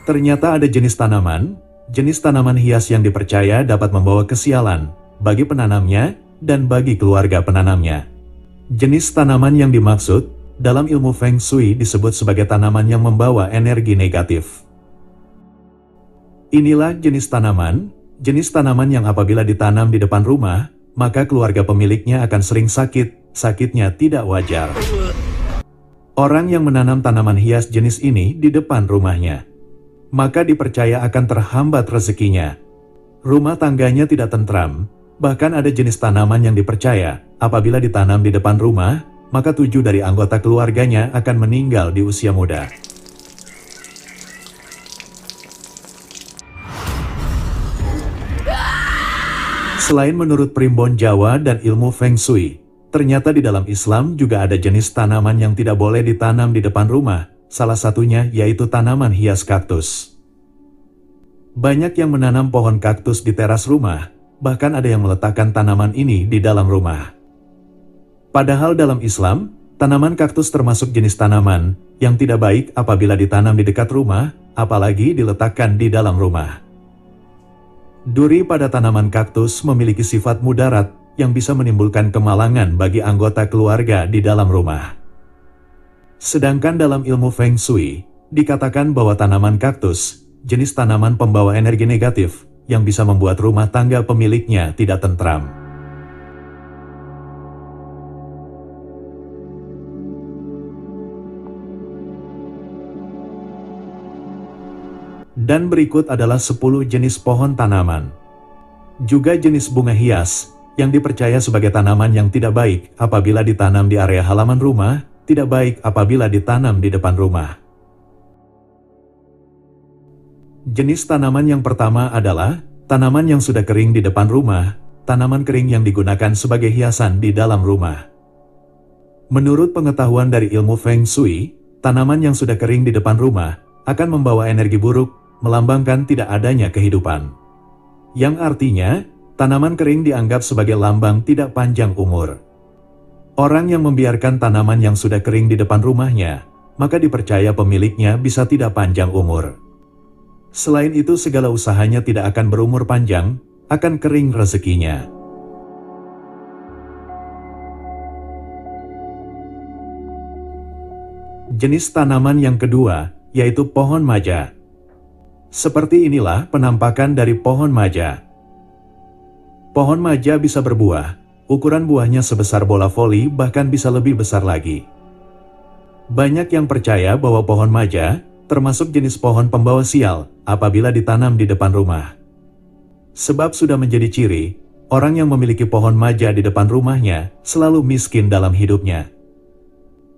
Ternyata ada jenis tanaman hias yang dipercaya dapat membawa kesialan bagi penanamnya dan bagi keluarga penanamnya. Jenis tanaman yang dimaksud dalam ilmu Feng Shui disebut sebagai tanaman yang membawa energi negatif. Inilah jenis tanaman yang apabila ditanam di depan rumah, maka keluarga pemiliknya akan sering sakitnya tidak wajar. Orang yang menanam tanaman hias jenis ini di depan rumahnya, maka dipercaya akan terhambat rezekinya. Rumah tangganya tidak tentram, bahkan ada jenis tanaman yang dipercaya apabila ditanam di depan rumah, maka 7 dari anggota keluarganya akan meninggal di usia muda. Selain menurut primbon Jawa dan ilmu Feng Shui, ternyata di dalam Islam juga ada jenis tanaman yang tidak boleh ditanam di depan rumah, salah satunya yaitu tanaman hias kaktus. Banyak yang menanam pohon kaktus di teras rumah, bahkan ada yang meletakkan tanaman ini di dalam rumah. Padahal dalam Islam, tanaman kaktus termasuk jenis tanaman yang tidak baik apabila ditanam di dekat rumah, apalagi diletakkan di dalam rumah. Duri pada tanaman kaktus memiliki sifat mudarat yang bisa menimbulkan kemalangan bagi anggota keluarga di dalam rumah. Sedangkan dalam ilmu Feng Shui, dikatakan bahwa tanaman kaktus, jenis tanaman pembawa energi negatif, yang bisa membuat rumah tangga pemiliknya tidak tentram. Dan berikut adalah 10 jenis pohon tanaman. Juga jenis bunga hias, yang dipercaya sebagai tanaman yang tidak baik apabila ditanam di area halaman rumah, tidak baik apabila ditanam di depan rumah. Jenis tanaman yang pertama adalah tanaman yang sudah kering di depan rumah, tanaman kering yang digunakan sebagai hiasan di dalam rumah. Menurut pengetahuan dari ilmu Feng Shui, tanaman yang sudah kering di depan rumah akan membawa energi buruk, melambangkan tidak adanya kehidupan. Yang artinya, tanaman kering dianggap sebagai lambang tidak panjang umur. Orang yang membiarkan tanaman yang sudah kering di depan rumahnya, maka dipercaya pemiliknya bisa tidak panjang umur. Selain itu segala usahanya tidak akan berumur panjang, akan kering rezekinya. Jenis tanaman yang kedua, yaitu pohon maja. Seperti inilah penampakan dari pohon maja. Pohon maja bisa berbuah, ukuran buahnya sebesar bola voli bahkan bisa lebih besar lagi. Banyak yang percaya bahwa pohon maja termasuk jenis pohon pembawa sial apabila ditanam di depan rumah. Sebab sudah menjadi ciri, orang yang memiliki pohon maja di depan rumahnya selalu miskin dalam hidupnya.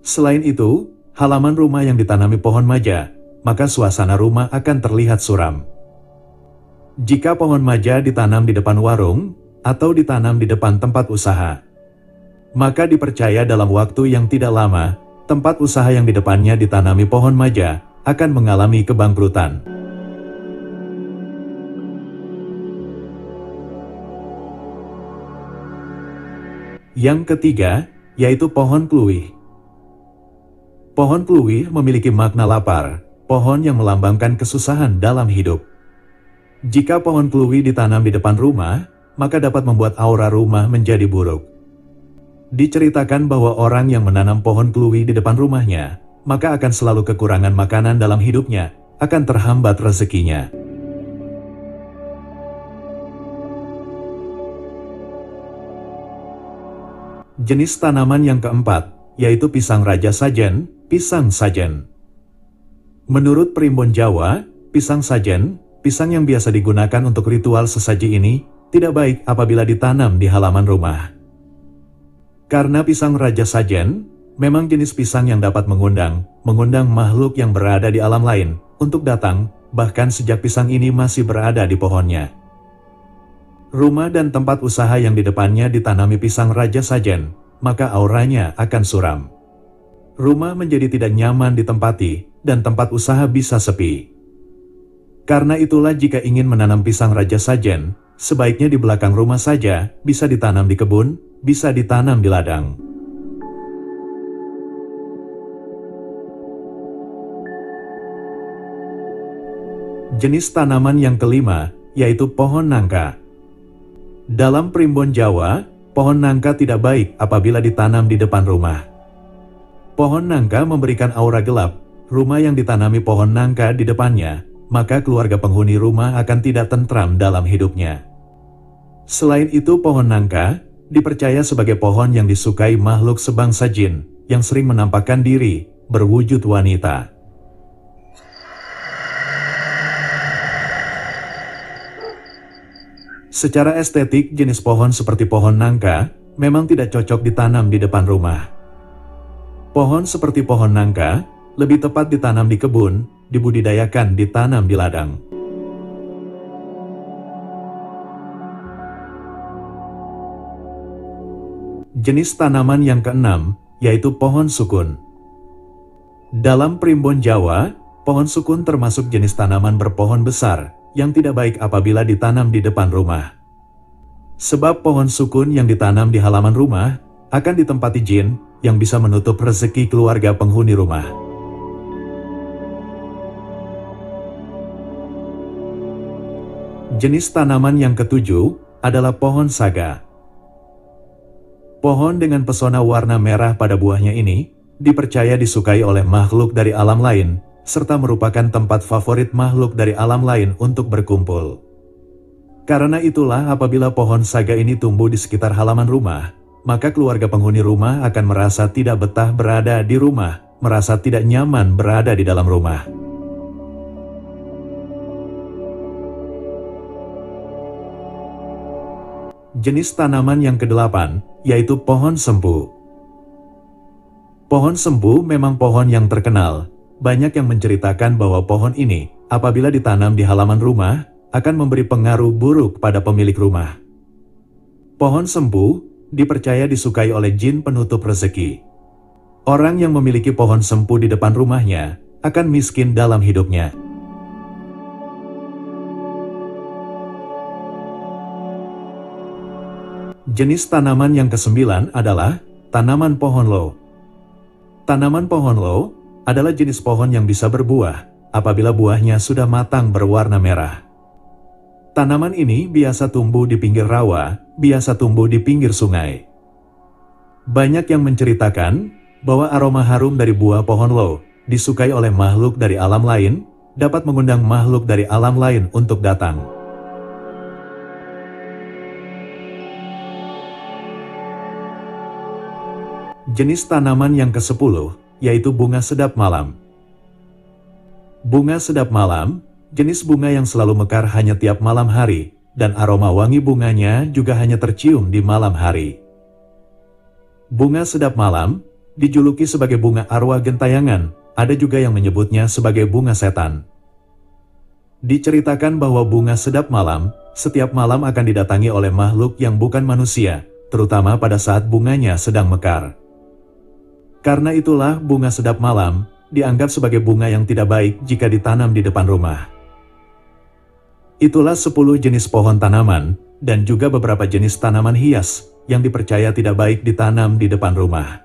Selain itu, halaman rumah yang ditanami pohon maja, maka suasana rumah akan terlihat suram. Jika pohon maja ditanam di depan warung, atau ditanam di depan tempat usaha, maka dipercaya dalam waktu yang tidak lama, tempat usaha yang di depannya ditanami pohon maja akan mengalami kebangkrutan. Yang ketiga, yaitu pohon kluwih. Pohon kluwih memiliki makna lapar, pohon yang melambangkan kesusahan dalam hidup. Jika pohon kluwih ditanam di depan rumah, maka dapat membuat aura rumah menjadi buruk. Diceritakan bahwa orang yang menanam pohon kluwih di depan rumahnya, maka akan selalu kekurangan makanan dalam hidupnya, akan terhambat rezekinya. Jenis tanaman yang keempat, yaitu pisang raja sajen, pisang sajen. Menurut primbon Jawa, pisang sajen, pisang yang biasa digunakan untuk ritual sesaji ini, tidak baik apabila ditanam di halaman rumah. Karena pisang raja sajen memang jenis pisang yang dapat mengundang makhluk yang berada di alam lain untuk datang, bahkan sejak pisang ini masih berada di pohonnya. Rumah dan tempat usaha yang di depannya ditanami pisang raja sajen, maka auranya akan suram. Rumah menjadi tidak nyaman ditempati, dan tempat usaha bisa sepi. Karena itulah jika ingin menanam pisang raja sajen, sebaiknya di belakang rumah saja, bisa ditanam di kebun, bisa ditanam di ladang. Jenis tanaman yang kelima, yaitu pohon nangka. Dalam primbon Jawa, pohon nangka tidak baik apabila ditanam di depan rumah. Pohon nangka memberikan aura gelap. Rumah yang ditanami pohon nangka di depannya, maka keluarga penghuni rumah akan tidak tentram dalam hidupnya. Selain itu, pohon nangka dipercaya sebagai pohon yang disukai makhluk sebangsa jin, yang sering menampakkan diri berwujud wanita. Secara estetik, jenis pohon seperti pohon nangka memang tidak cocok ditanam di depan rumah. Pohon seperti pohon nangka lebih tepat ditanam di kebun, dibudidayakan ditanam di ladang. Jenis tanaman yang keenam, yaitu pohon sukun. Dalam primbon Jawa, pohon sukun termasuk jenis tanaman berpohon besar yang tidak baik apabila ditanam di depan rumah. Sebab pohon sukun yang ditanam di halaman rumah akan ditempati jin yang bisa menutup rezeki keluarga penghuni rumah. Jenis tanaman yang ketujuh adalah pohon saga. Pohon dengan pesona warna merah pada buahnya ini dipercaya disukai oleh makhluk dari alam lain, serta merupakan tempat favorit makhluk dari alam lain untuk berkumpul. Karena itulah apabila pohon saga ini tumbuh di sekitar halaman rumah, maka keluarga penghuni rumah akan merasa tidak betah berada di rumah, merasa tidak nyaman berada di dalam rumah. Jenis tanaman yang kedelapan, yaitu pohon sempu. Pohon sempu memang pohon yang terkenal. Banyak yang menceritakan bahwa pohon ini, apabila ditanam di halaman rumah, akan memberi pengaruh buruk pada pemilik rumah. Pohon sempu dipercaya disukai oleh jin penutup rezeki. Orang yang memiliki pohon sempu di depan rumahnya akan miskin dalam hidupnya. Jenis tanaman yang kesembilan adalah tanaman pohon lo. Tanaman pohon lo adalah jenis pohon yang bisa berbuah apabila buahnya sudah matang berwarna merah. Tanaman ini biasa tumbuh di pinggir rawa, biasa tumbuh di pinggir sungai. Banyak yang menceritakan bahwa aroma harum dari buah pohon lo disukai oleh makhluk dari alam lain, dapat mengundang makhluk dari alam lain untuk datang. Jenis tanaman yang ke-10, yaitu bunga sedap malam. Bunga sedap malam, jenis bunga yang selalu mekar hanya tiap malam hari, dan aroma wangi bunganya juga hanya tercium di malam hari. Bunga sedap malam dijuluki sebagai bunga arwah gentayangan, ada juga yang menyebutnya sebagai bunga setan. Diceritakan bahwa bunga sedap malam setiap malam akan didatangi oleh makhluk yang bukan manusia, terutama pada saat bunganya sedang mekar. Karena itulah bunga sedap malam dianggap sebagai bunga yang tidak baik jika ditanam di depan rumah. Itulah 10 jenis pohon tanaman dan juga beberapa jenis tanaman hias yang dipercaya tidak baik ditanam di depan rumah.